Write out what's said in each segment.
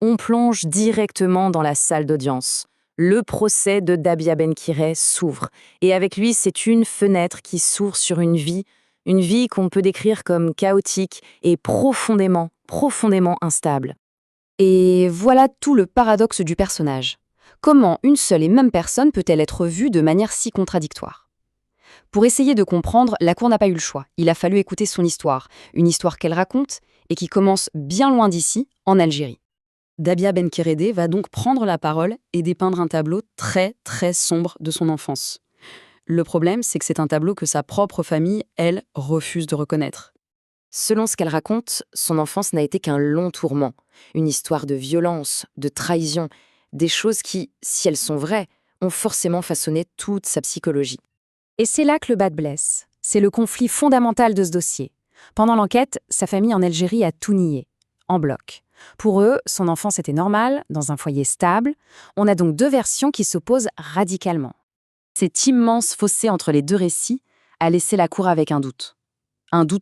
On plonge directement dans la salle d'audience. Le procès de Dabia Benkireh s'ouvre, et avec lui, c'est une fenêtre qui s'ouvre sur une vie qu'on peut décrire comme chaotique et profondément instable. Et voilà tout le paradoxe du personnage. Comment une seule et même personne peut-elle être vue de manière si contradictoire? Pour essayer de comprendre, la Cour n'a pas eu le choix. Il a fallu écouter son histoire, une histoire qu'elle raconte et qui commence bien loin d'ici, en Algérie. Dabia Benkireh va donc prendre la parole et dépeindre un tableau très sombre de son enfance. Le problème, c'est que c'est un tableau que sa propre famille, elle, refuse de reconnaître. Selon ce qu'elle raconte, son enfance n'a été qu'un long tourment, une histoire de violence, de trahison, des choses qui, si elles sont vraies, ont forcément façonné toute sa psychologie. Et c'est là que le bas blesse. C'est le conflit fondamental de ce dossier. Pendant l'enquête, sa famille en Algérie a tout nié, en bloc. Pour eux, son enfance était normale, dans un foyer stable. On a donc deux versions qui s'opposent radicalement. Cet immense fossé entre les deux récits a laissé la Cour avec un doute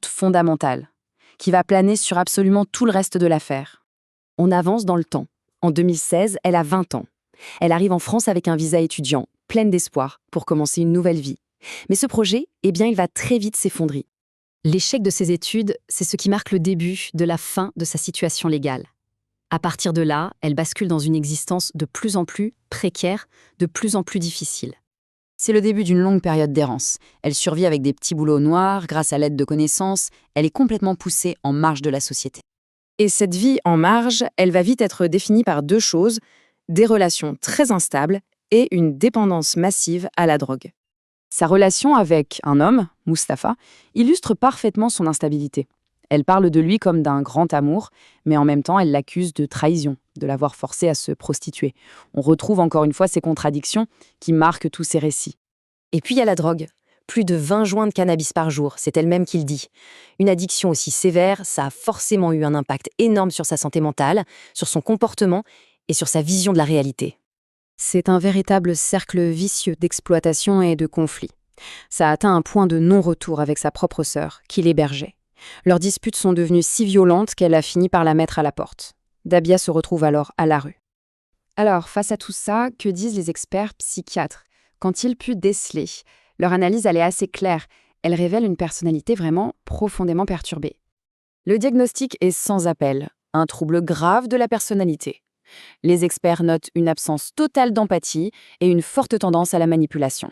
fondamental, qui va planer sur absolument tout le reste de l'affaire. On avance dans le temps. En 2016, elle a 20 ans. Elle arrive en France avec un visa étudiant, pleine d'espoir, pour commencer une nouvelle vie. Mais ce projet, il va très vite s'effondrer. L'échec de ses études, c'est ce qui marque le début de la fin de sa situation légale. À partir de là, elle bascule dans une existence de plus en plus précaire, de plus en plus difficile. C'est le début d'une longue période d'errance. Elle survit avec des petits boulots noirs, grâce à l'aide de connaissances. Elle est complètement poussée en marge de la société. Et cette vie en marge, elle va vite être définie par deux choses, des relations très instables et une dépendance massive à la drogue. Sa relation avec un homme, Mustapha, illustre parfaitement son instabilité. Elle parle de lui comme d'un grand amour, mais en même temps, elle l'accuse de trahison, de l'avoir forcé à se prostituer. On retrouve encore une fois ces contradictions qui marquent tous ces récits. Et puis il y a la drogue. Plus de 20 joints de cannabis par jour, c'est elle-même qui le dit. Une addiction aussi sévère, ça a forcément eu un impact énorme sur sa santé mentale, sur son comportement et sur sa vision de la réalité. C'est un véritable cercle vicieux d'exploitation et de conflit. Ça a atteint un point de non-retour avec sa propre sœur, qui l'hébergeait. Leurs disputes sont devenues si violentes qu'elle a fini par la mettre à la porte. Dabia se retrouve alors à la rue. Alors, face à tout ça, que disent les experts psychiatres? Qu'ont-ils pu déceler? Leur analyse, elle est assez claire. Elle révèle une personnalité vraiment profondément perturbée. Le diagnostic est sans appel, un trouble grave de la personnalité. Les experts notent une absence totale d'empathie et une forte tendance à la manipulation.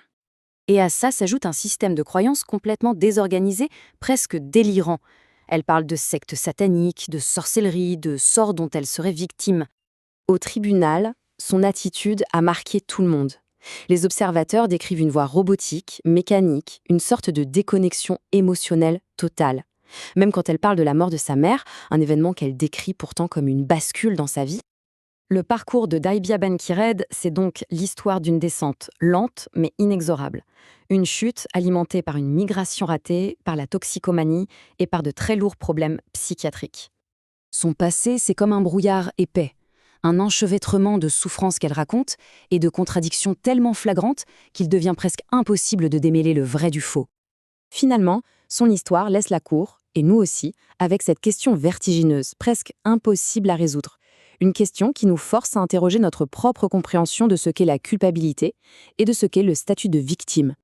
Et à ça s'ajoute un système de croyances complètement désorganisé, presque délirant. Elle parle de sectes sataniques, de sorcellerie, de sorts dont elle serait victime. Au tribunal, son attitude a marqué tout le monde. Les observateurs décrivent une voix robotique, mécanique, une sorte de déconnexion émotionnelle totale. Même quand elle parle de la mort de sa mère, un événement qu'elle décrit pourtant comme une bascule dans sa vie. Le parcours de Dabia Benkireh, c'est donc l'histoire d'une descente lente mais inexorable. Une chute alimentée par une migration ratée, par la toxicomanie et par de très lourds problèmes psychiatriques. Son passé, c'est comme un brouillard épais, un enchevêtrement de souffrances qu'elle raconte et de contradictions tellement flagrantes qu'il devient presque impossible de démêler le vrai du faux. Finalement, son histoire laisse la cour, et nous aussi, avec cette question vertigineuse, presque impossible à résoudre. Une question qui nous force à interroger notre propre compréhension de ce qu'est la culpabilité et de ce qu'est le statut de victime.